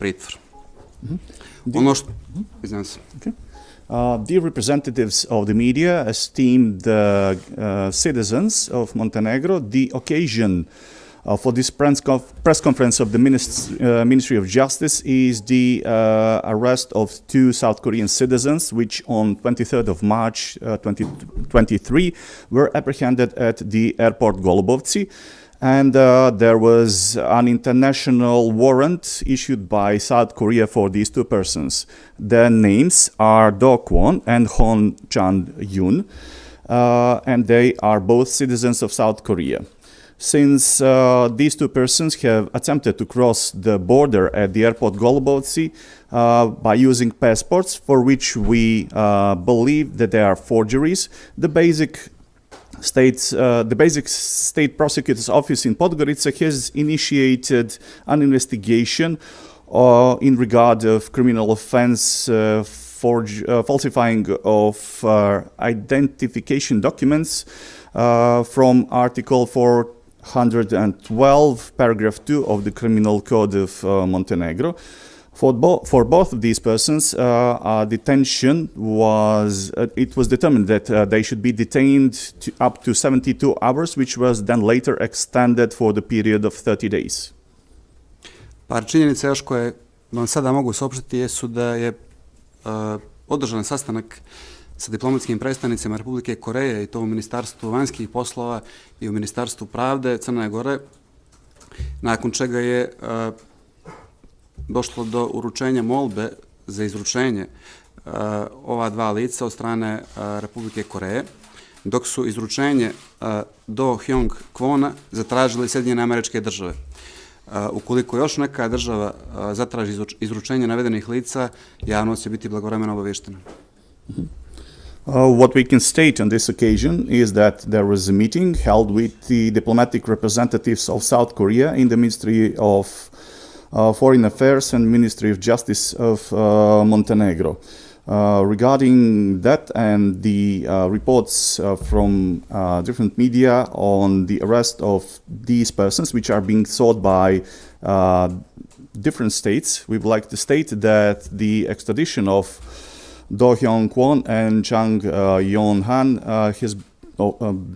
pritvor. Dear representatives of the media, esteemed citizens of Montenegro, the occasion for this press conference of the Ministry of Justice is the arrest of two South Korean citizens, which on 23rd of March 2023 were apprehended at the airport Golubovci. And there was an international warrant issued by South Korea for these two persons. Their names are Do Kwon and Hon Chang-yoon, and they are both citizens of South Korea. Since these two persons have attempted to cross the border at the airport Golubovci by using passports for which we believe that they are forgeries, the basic state prosecutor's office in Podgorica has initiated an investigation in regard of criminal offense falsifying of identification documents from Article 412, paragraph 2 of the Criminal Code of Montenegro. For both of these persons, detention was, it was determined that they should be detained up to 72 hours, which was then later extended for the period of 30 days. Par činjenica još koje vam sada mogu saopštiti jesu da je održan sastanak sa diplomatskim predstavnicima Republike Koreje i to u Ministarstvu vanjskih poslova i u Ministarstvu pravde Crne Gore, nakon čega je došlo do uručenja molbe za izručenje ova dva lica od strane Republike Koreje, dok su izručenje Do Hyung Kwona zatražili Sjedinjene Američke Države. Ukoliko još neka država zatraži izručenje navedenih lica, javnost će biti blagovremeno obaviještena. What we can state on this occasion is that there was a meeting held with the diplomatic representatives of South Korea in the Ministry of Foreign Affairs and Ministry of Justice of Montenegro. Regarding that and the reports from different media on the arrest of these persons, which are being sought by different states, we would like to state that the extradition of Do Hyung Kwon and Chang Yon Han has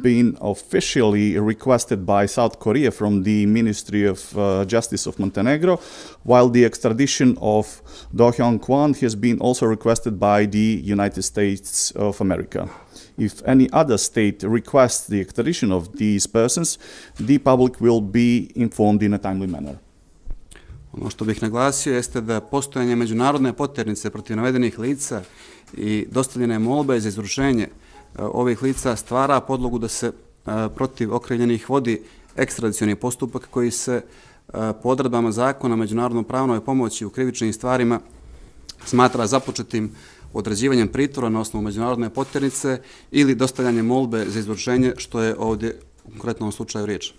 been officially requested by South Korea from the Ministry of Justice of Montenegro, while the extradition of Do Hyung Kwon has been also requested by the United States of America. If any other state requests the extradition of these persons, the public will be informed in a timely manner. Ono što bih naglasio jeste da postojanje međunarodne poternice protiv navedenih lica i dostavljene molbe za izručenje ovih lica stvara podlogu da se protiv okrivljenih vodi ekstradicioni postupak koji se po odredbama zakona o međunarodno pravnoj pomoći u krivičnim stvarima smatra započetim određivanjem pritvora na osnovu međunarodne poternice ili dostavljanjem molbe za izručenje, što je ovdje u konkretnom slučaju riječ.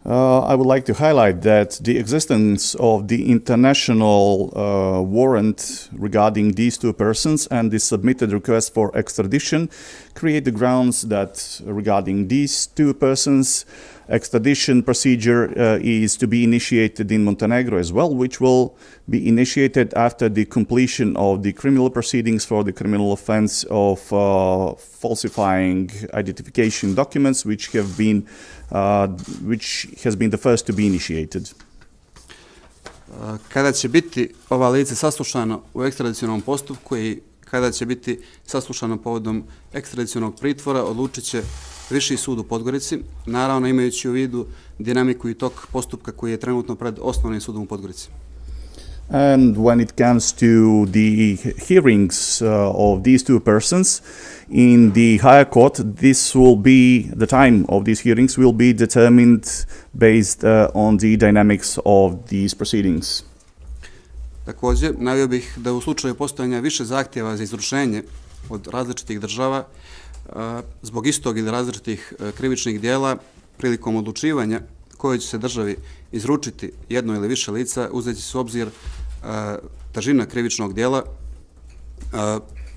I would like to highlight that the existence of the international warrant regarding these two persons and the submitted request for extradition create the grounds that regarding these two persons, extradition procedure is to be initiated in Montenegro as well, which will be initiated after the completion of the criminal proceedings for the criminal offense of falsifying identification documents, which has been the first to be initiated. Kada će biti ova lice saslušano u ekstradicionom postupku i kada će biti saslušano povodom ekstradicionog pritvora, odlučit će Viši sud u Podgorici, naravno imajući u vidu dinamiku i tok postupka koji je trenutno pred Osnovnim sudom u Podgorici. And when it comes to the hearings of these two persons in the higher court, this will be, the time of these hearings will be determined based on the dynamics of these proceedings. Također, naveo bih da u slučaju postojanja više zahtjeva za izručenje od različitih država, zbog istog ili različitih krivičnih dijela, prilikom odlučivanja kojoj će se državi izručiti jedno ili više lica, uzeti se u obzir težina krivičnog dijela,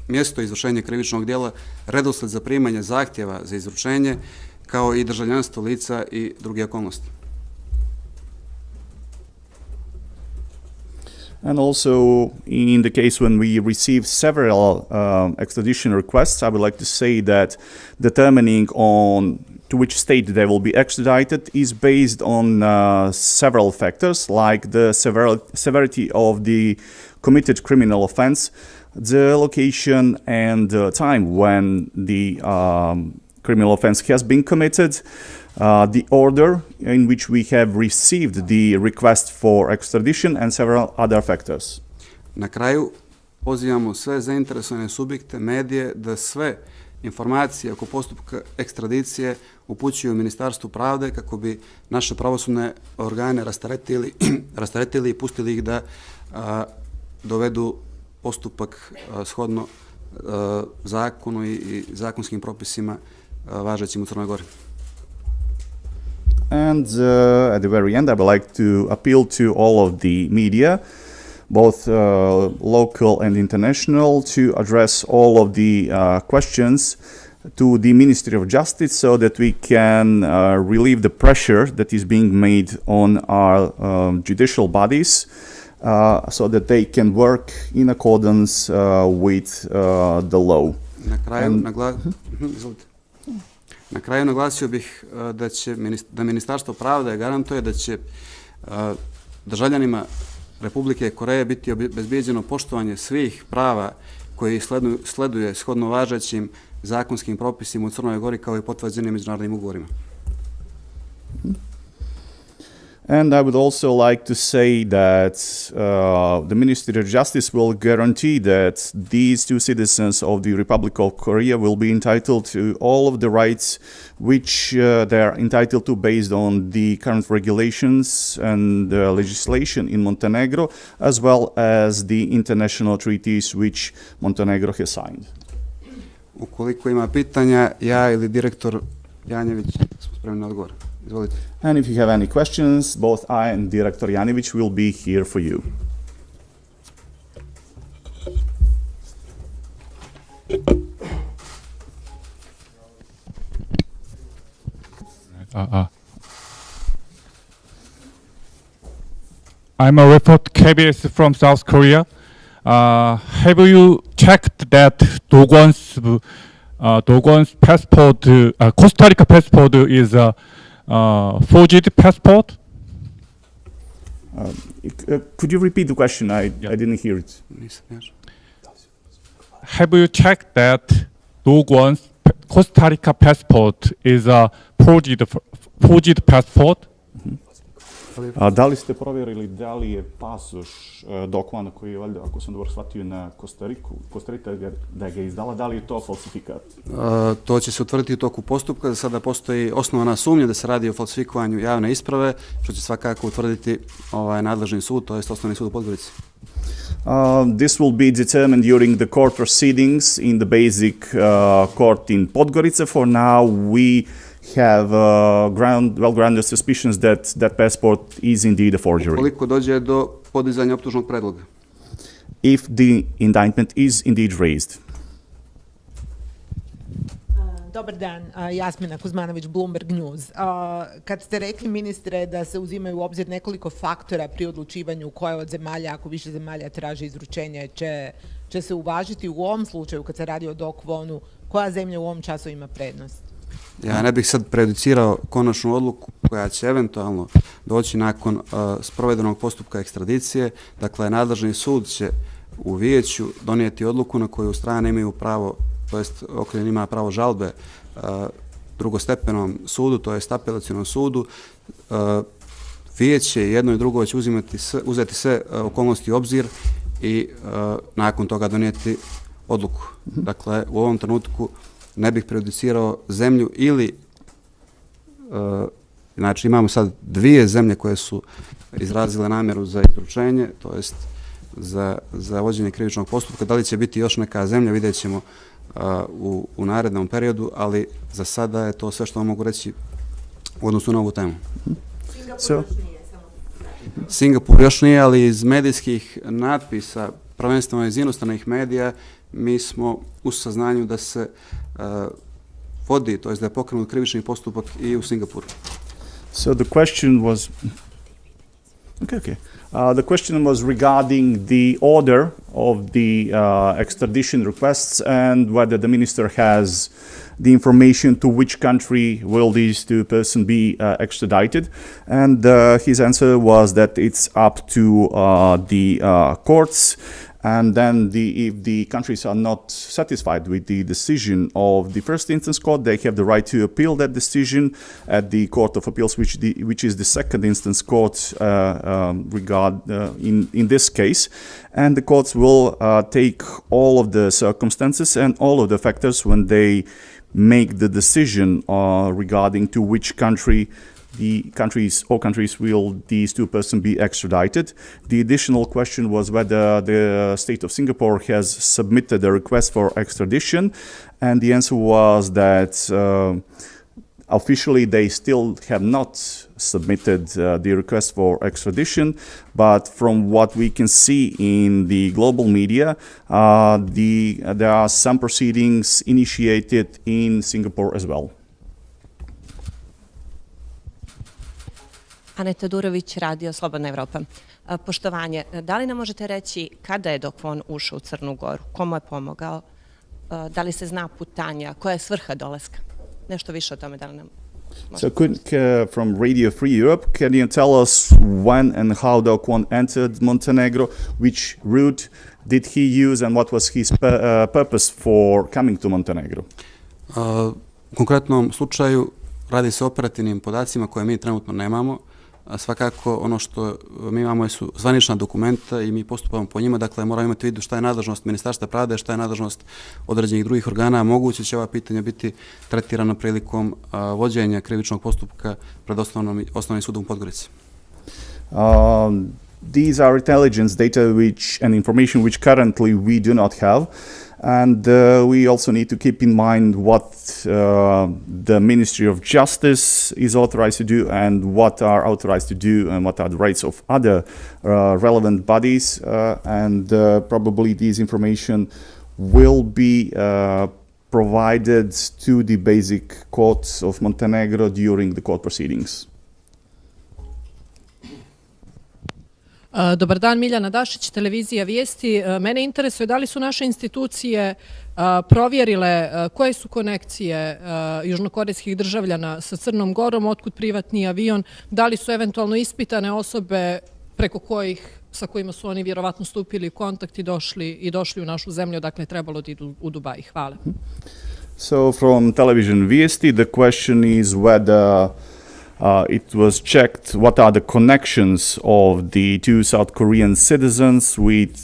mjesto izvršenja krivičnog dijela, redosled za primanje zahtjeva za izručenje, kao i državljanstvo lica i druge okolnosti. And also, in the case when we receive several extradition requests, I would like to say that determining on to which state they will be extradited is based on several factors, like the severity of the committed criminal offense, the location and time when the criminal offense has been committed, the order in which we have received the request for extradition, and several other factors. Na kraju pozivamo sve zainteresovane subjekte, medije, da sve informacije oko postupka ekstradicije upućuju Ministarstvu pravde kako bi naše pravosudne organe rasteretili i pustili ih da dovedu postupak shodno zakonu i zakonskim propisima važećim u Crnoj Gori. And at the very end, I would like to appeal to all of the media, both local and international, to address all of the questions to the Ministry of Justice so that we can relieve the pressure that is being made on our judicial bodies so that they can work in accordance with the law. Na kraju naglasio bih da Ministarstvo pravde garantuje da će državljanima Republike Koreje biti obezbijeđeno poštovanje svih prava koji sleduje shodno važećim zakonskim propisima u Crnoj Gori kao i potvrđenim međunarodnim ugovorima. And I would also like to say that the Ministry of Justice will guarantee that these two citizens of the Republic of Korea will be entitled to all of the rights which they are entitled to based on the current regulations and legislation in Montenegro, as well as the international treaties which Montenegro has signed. Ukoliko ima pitanja, ja ili direktor Janjević smo spremni na odgovor. Izvolite. And if you have any questions, both I and Director Janjević will be here for you. I'm a reporter KBS from South Korea. Have you checked that Dogon's passport, Costa Rica passport, is a forged passport? Could you repeat the question? I didn't hear it. Have you checked that Dogon's Costa Rica passport is a forged passport? Da li ste provjerili da li je pasoš Dokvana koji je, valjda, ako sam dobro shvatio, na Kostarika da ga je izdala, da li je to falsifikat? To će se utvrditi u toku postupka. Sada postoji osnovana sumnja da se radi o falsifikovanju javne isprave, što će svakako utvrditi nadležni sud, to jest Osnovni sud u Podgorici. This will be determined during the court proceedings in the basic court in Podgorica. For now, we have well-grounded suspicions that that passport is indeed a forgery. Koliko dođe do podizanja optužnog predloga? If the indictment is indeed raised. Dobar dan, Jasmina Kuzmanović, Bloomberg News. Kad ste rekli, ministre, da se uzimaju u obzir nekoliko faktora pri odlučivanju koje od zemalja, ako više zemalja traži izručenje, će se uvažiti u ovom slučaju kad se radi o Dokvonu, koja zemlja u ovom času ima prednost? Ja ne bih sad prejudicirao konačnu odluku koja će eventualno doći nakon sprovedenog postupka ekstradicije. Dakle, nadležni sud će u vijeću donijeti odluku na koju strane imaju pravo, to jest okrivljeni ima pravo žalbe drugostepenom sudu, to jest apelacionom sudu. Vijeće jedno i drugo će uzeti sve okolnosti u obzir i nakon toga donijeti odluku. Dakle, u ovom trenutku ne bih prejudicirao zemlju ili, znači imamo sad dvije zemlje koje su izrazile namjeru za izručenje, to jest za vođenje krivičnog postupka. Da li će biti još neka zemlja, vidjet ćemo u narednom periodu, ali za sada je to sve što vam mogu reći u odnosu na ovu temu. Singapur još nije, ali iz medijskih natpisa, prvenstveno iz inostranih medija, mi smo u saznanju da se vodi, to jest da je pokrenut krivični postupak i u Singapuru. So the question was... Okay. The question was regarding the order of the extradition requests and whether the minister has the information to which country will these two persons be extradited. And his answer was that it's up to the courts. And then if the countries are not satisfied with the decision of the first instance court, they have the right to appeal that decision at the Court of Appeals, which is the second instance court in this case. And the courts will take all of the circumstances and all of the factors when they make the decision regarding to which country countries will these two persons be extradited. The additional question was whether the state of Singapore has submitted a request for extradition, and the answer was that officially they still have not submitted the request for extradition, but from what we can see in the global media, there are some proceedings initiated in Singapore as well. Aneta Durović, Radio Slobodna Evropa. Poštovanje, da li nam možete reći kada je Dokvon ušao u Crnu Goru? Komu je pomogao? Da li se zna putanja? Koja je svrha dolaska? Nešto više o tome da li nam So from Radio Free Europe, can you tell us when and how Dokvon entered Montenegro? Which route did he use and what was his purpose for coming to Montenegro? U konkretnom slučaju radi se o operativnim podacima koje mi trenutno nemamo. Svakako ono što mi imamo su zvanična dokumenta i mi postupamo po njima, dakle moramo imati u vidu šta je nadležnost Ministarstva pravde, šta je nadležnost određenih drugih organa. Moguće će ova pitanja biti tretirana prilikom vođenja krivičnog postupka pred osnovnim sudom u Podgorici. These are intelligence data and information which currently we do not have. And we also need to keep in mind what the Ministry of Justice is authorized to do and what are authorized to do and what are the rights of other relevant bodies. And probably this information will be provided to the basic courts of Montenegro during the court proceedings. Dobar dan, Miljana Dašić, televizija Vijesti. Mene interesuje da li su naše institucije provjerile koje su konekcije južnokorejskih državljana sa Crnom Gorom, otkud privatni avion, da li su eventualno ispitane osobe sa kojima su oni vjerovatno stupili u kontakt i došli u našu zemlju, odakle je trebalo da idu u Dubai. Hvala. So from television Vijesti, the question is whether it was checked what are the connections of the two South Korean citizens with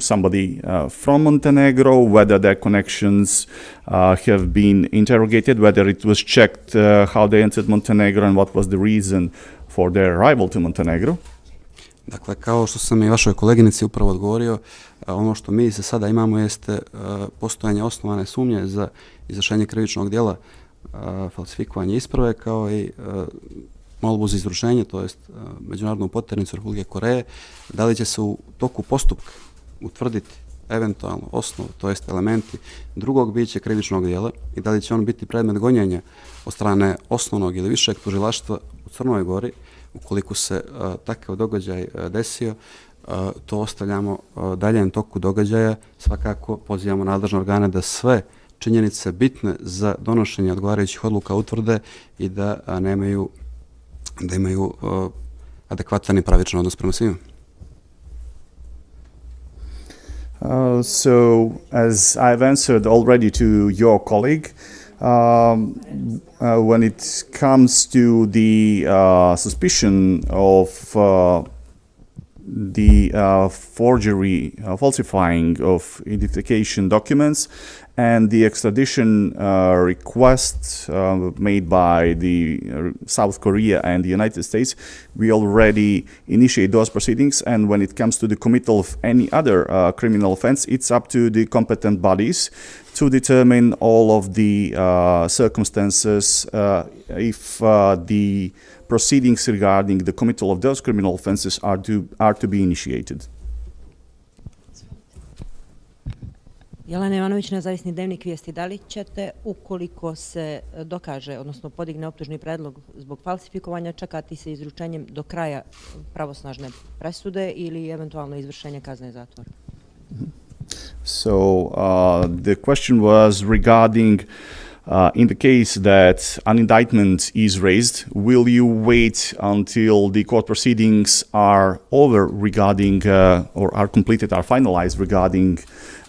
somebody from Montenegro, whether their connections have been interrogated, whether it was checked how they entered Montenegro and what was the reason for their arrival to Montenegro. Dakle, kao što sam i vašoj koleginici upravo odgovorio, ono što mi za sada imamo jeste postojanje osnovane sumnje za izvršenje krivičnog djela falsifikovanje isprave, kao i molbu za izručenje, to jest međunarodnu poternicu Republike Koreje. Da li će se u toku postupka utvrditi eventualno osnovu, to jest elementi drugog bića krivičnog djela i da li će on biti predmet gonjenja od strane osnovnog ili višeg tužilaštva u Crnoj Gori, ukoliko se takav događaj desio, to ostavljamo daljem toku događaja. Svakako pozivamo nadležne organe da sve činjenice bitne za donošenje odgovarajućih odluka utvrde i da imaju adekvatan i pravičan odnos prema svima. So, as I've answered already to your colleague, when it comes to the suspicion of the forgery, falsifying of identification documents, and the extradition request made by the South Korea and the United States, we already initiate those proceedings. And when it comes to the committal of any other criminal offense, it's up to the competent bodies to determine all of the circumstances if the proceedings regarding the committal of those criminal offenses are to be initiated. Jelena Ivanović, Nezavisni dnevnik vijesti. Da li ćete, ukoliko se dokaže, odnosno podigne optužni predlog zbog falsifikovanja, čekati sa izručenjem do kraja pravosnažne presude ili eventualno izvršenje kazne zatvora? So the question was regarding in the case that an indictment is raised, will you wait until the court proceedings are over regarding or are completed, are finalized regarding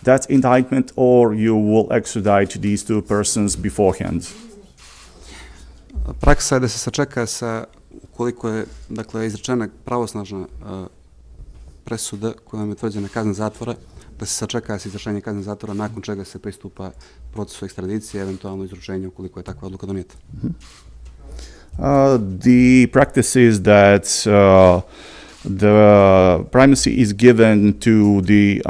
that indictment, or you will extradite these two persons beforehand? Praksa je da se sačeka ukoliko je dakle, izrečena pravosnažna presuda kojom je utvrđena kazna zatvora, da se sačeka sa izvršenjem kazne zatvora, nakon čega se pristupa procesu ekstradicije, eventualno izručenju ukoliko je takva odluka donijeta. The practice is that the primacy is given to the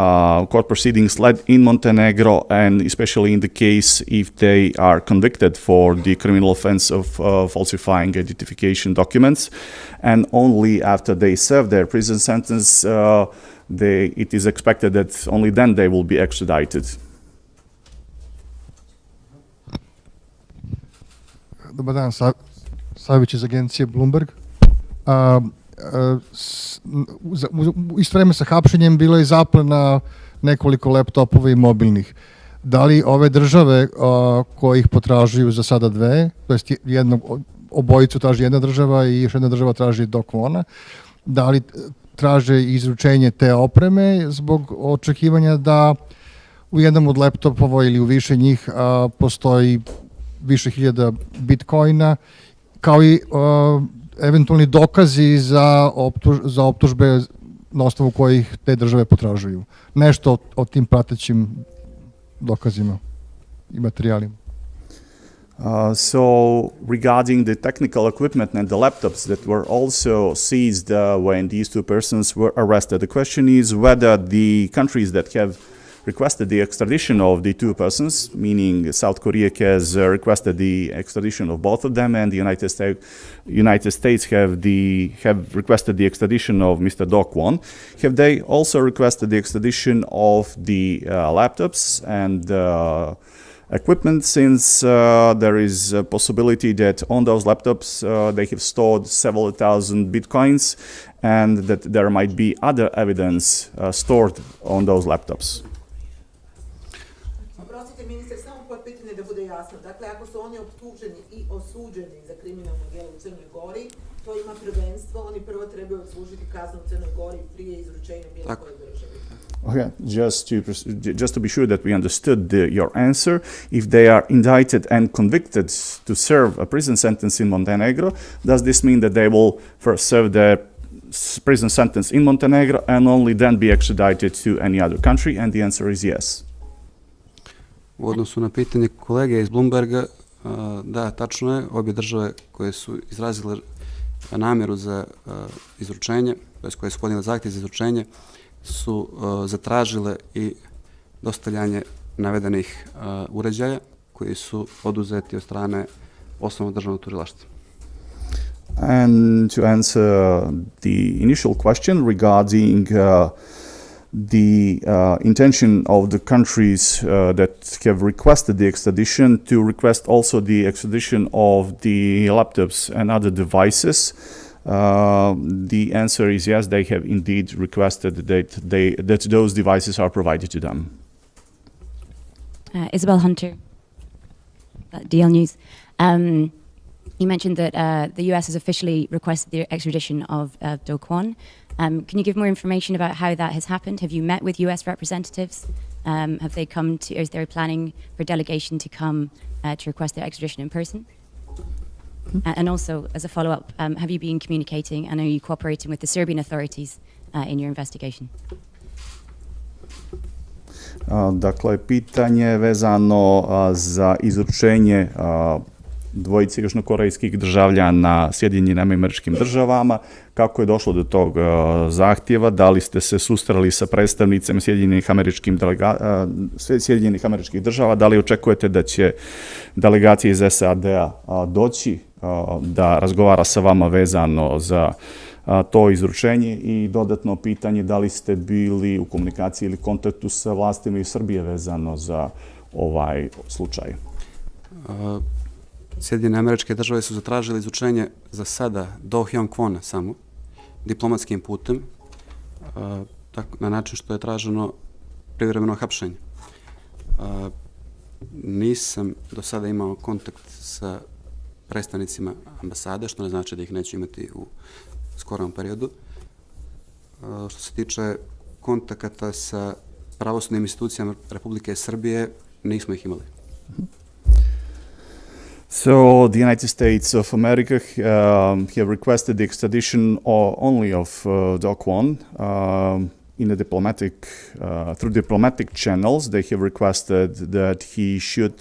court proceedings led in Montenegro, and especially in the case if they are convicted for the criminal offense of falsifying identification documents, and only after they serve their prison sentence, it is expected that only then they will be extradited. Dobar dan, Savić iz agencije Bloomberg. U isto vreme sa hapšenjem bilo je zaplena nekoliko laptopova i mobilnih. Da li ove države koje ih potražuju za sada dve, to jest obojicu traži jedna država i još jedna država traži do klona, da li traže izručenje te opreme zbog očekivanja da u jednom od laptopova ili u više njih postoji više hiljada bitcoina, kao i eventualni dokazi za optužbe na osnovu kojih te države potražuju. Nešto o tim pratećim dokazima i materijalima. So regarding the technical equipment and the laptops that were also seized when these two persons were arrested, the question is whether the countries that have requested the extradition of the two persons, meaning South Korea has requested the extradition of both of them, and the United States have requested the extradition of Mr. Do Kwon. Have they also requested the extradition of the laptops and equipment, since there is a possibility that on those laptops they have stored several thousand bitcoins, and that there might be other evidence stored on those laptops? Ministre, samo po pitanje da bude jasno. Dakle, ako su oni optuženi i osuđeni za kriminalno djelo u Crnoj Gori, to ima prvenstvo, oni prvo trebaju odslužiti kaznu u Crnoj Gori prije izručenja bilo koje države. Okay, just to be sure that we understood your answer, if they are indicted and convicted to serve a prison sentence in Montenegro, does this mean that they will first serve their prison sentence in Montenegro and only then be extradited to any other country? And the answer is yes. U odnosu na pitanje kolege iz Bloomberga, da, tačno je, obje države koje su izrazile namjeru za izručenje, koje su podnijele zahtjev za izručenje, su zatražile i dostavljanje navedenih uređaja koji su oduzeti od strane osnovnog državnog tužilaštva. And to answer the initial question regarding the intention of the countries that have requested the extradition to request also the extradition of the laptops and other devices, the answer is yes, they have indeed requested that those devices are provided to them. Isabel Hunter, DL News. You mentioned that the US has officially requested the extradition of Do Kwon. Can you give more information about how that has happened? Have you met with US representatives? Have they come to, is there planning for delegation to come to request their extradition in person? And also, as a follow-up, have you been communicating and are you cooperating with the Serbian authorities in your investigation? Dakle, pitanje vezano za izručenje dvojice južnokorejskih državljana Sjedinjenim Američkim Državama. Kako je došlo do tog zahtjeva? Da li ste se susreli sa predstavnicama Sjedinjenih Američkih Država? Da li očekujete da će delegacija iz SAD-a doći da razgovara sa vama vezano za to izručenje i dodatno pitanje da li ste bili u komunikaciji ili kontaktu sa vlastima iz Srbije vezano za ovaj slučaj. Sjedinjene Američke Države su zatražili izručenje za sada do Hyun Kwona samo, diplomatskim putem, na način što je traženo privremeno hapšenje. Nisam do sada imao kontakt sa predstavnicima ambasade, što ne znači da ih neću imati u skorom periodu. Što se tiče kontakata sa pravosudnim institucijama Republike Srbije, nismo ih imali. So the United States of America have requested the extradition only of Do Kwon in a through diplomatic channels. They have requested that he should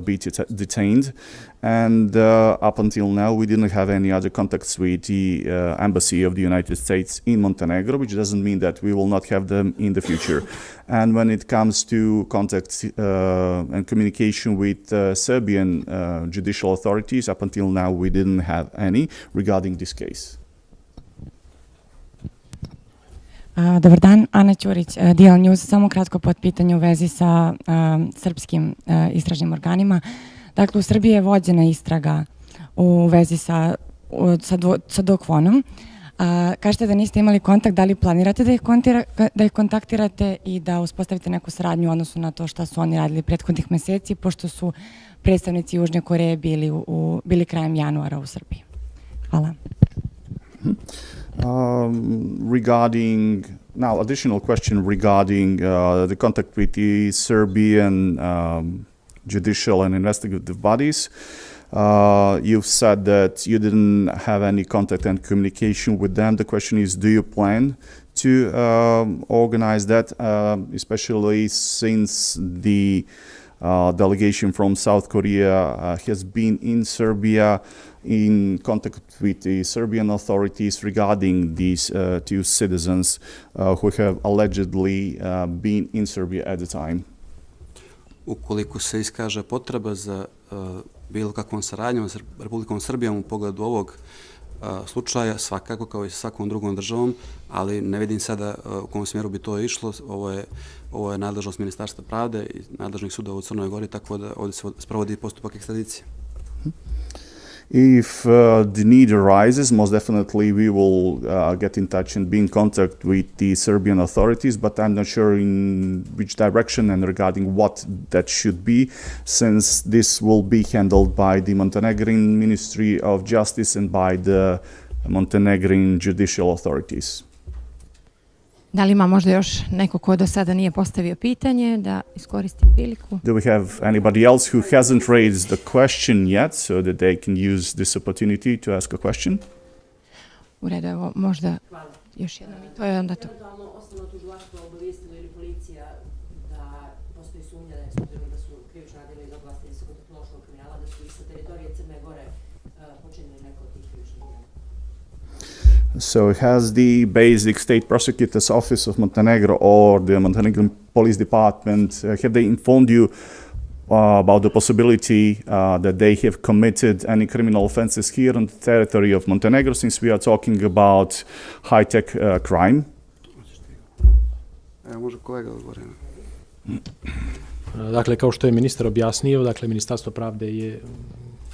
be detained, and up until now we didn't have any other contacts with the embassy of the United States in Montenegro, which doesn't mean that we will not have them in the future. And when it comes to contacts and communication with Serbian judicial authorities, up until now we didn't have any regarding this case. Dobar dan, Ana Ćurić, DL News. Samo kratko potpitanje u vezi sa srpskim istražnim organima. Dakle, u Srbiji je vođena istraga u vezi sa Do Kwonom. Kažete da niste imali kontakt, da li planirate da ih kontaktirate i da uspostavite neku saradnju u odnosu na to šta su oni radili prethodnih meseci, pošto su predstavnici Južne Koreje bili krajem januara u Srbiji? Hvala. Additional question regarding the contact with the Serbian judicial and investigative bodies. You've said that you didn't have any contact and communication with them. The question is, do you plan to organize that, especially since the delegation from South Korea has been in Serbia in contact with the Serbian authorities regarding these two citizens who have allegedly been in Serbia at the time? Ukoliko se iskaže potreba za bilo kakvom saradnjom s Republikom Srbijom u pogledu ovog slučaja, svakako kao i sa svakom drugom državom, ali ne vidim sada u kom smjeru bi to išlo. Ovo je nadležnost Ministarstva pravde i nadležnih sudova u Crnoj Gori, tako da ovdje se sprovodi postupak ekstradicije. If the need arises, most definitely we will get in touch and be in contact with the Serbian authorities, but I'm not sure in which direction and regarding what that should be, since this will be handled by the Montenegrin Ministry of Justice and by the Montenegrin judicial authorities. Da li ima možda još neko ko do sada nije postavio pitanje, da iskoristi priliku? Do we have anybody else who hasn't raised the question yet, so that they can use this opportunity to ask a question? U redu, evo možda još jednom i to je onda to. Eventualno osnovno tužilaštvo obavijestilo ili policija da postoji sumnja da je, s obzirom da su krivično radili iz oblasti visokotehnološkog kriminala, da su i sa teritorije Crne Gore počinili neko od tih krivičnih djela. So has the basic state prosecutor's office of Montenegro or the Montenegrin police department, have they informed you about the possibility that they have committed any criminal offenses here on the territory of Montenegro, since we are talking about high-tech crime? Može kolega odgovoriti. Dakle, kao što je ministar objasnio, dakle, Ministarstvo pravde je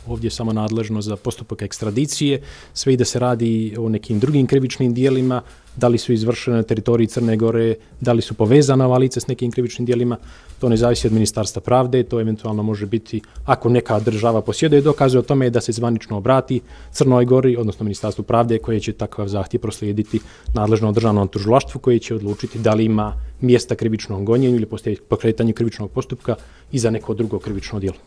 ovdje samo nadležno za postupak ekstradicije, sve i da se radi o nekim drugim krivičnim dijelima, da li su izvršene na teritoriji Crne Gore, da li su povezana ova lica s nekim krivičnim dijelima, to ne zavisi od Ministarstva pravde, to eventualno može biti, ako neka država posjeduje dokaze o tome, da se zvanično obrati Crnoj Gori, odnosno Ministarstvu pravde, koje će takav zahtjev proslijediti nadležnom državnom tužilaštvu, koje će odlučiti da li ima mjesta krivičnom gonjenju ili pokretanju krivičnog postupka i za neko drugo krivično djelo.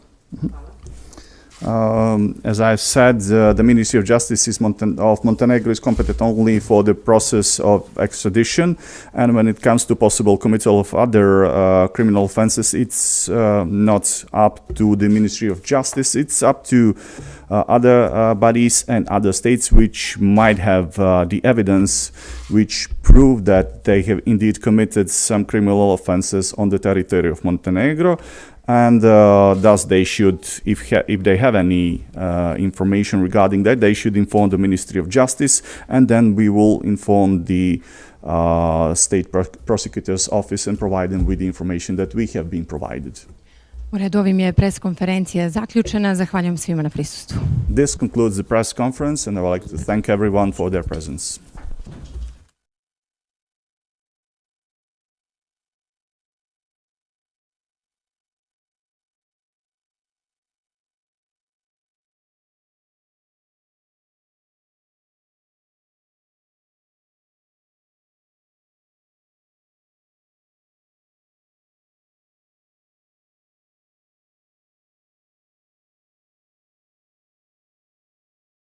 As I've said, the Ministry of Justice of Montenegro is competent only for the process of extradition, and when it comes to possible committal of other criminal offenses, it's not up to the Ministry of Justice, it's up to other bodies and other states which might have the evidence which prove that they have indeed committed some criminal offenses on the territory of Montenegro. and thus they should, if they have any information regarding that, they should inform the Ministry of Justice, and then we will inform the State Prosecutor's Office and provide them with the information that we have been provided. U redu, ovim je pres konferencija zaključena. Zahvaljujem svima na prisustvu. This concludes the press conference, and I would like to thank everyone for their presence.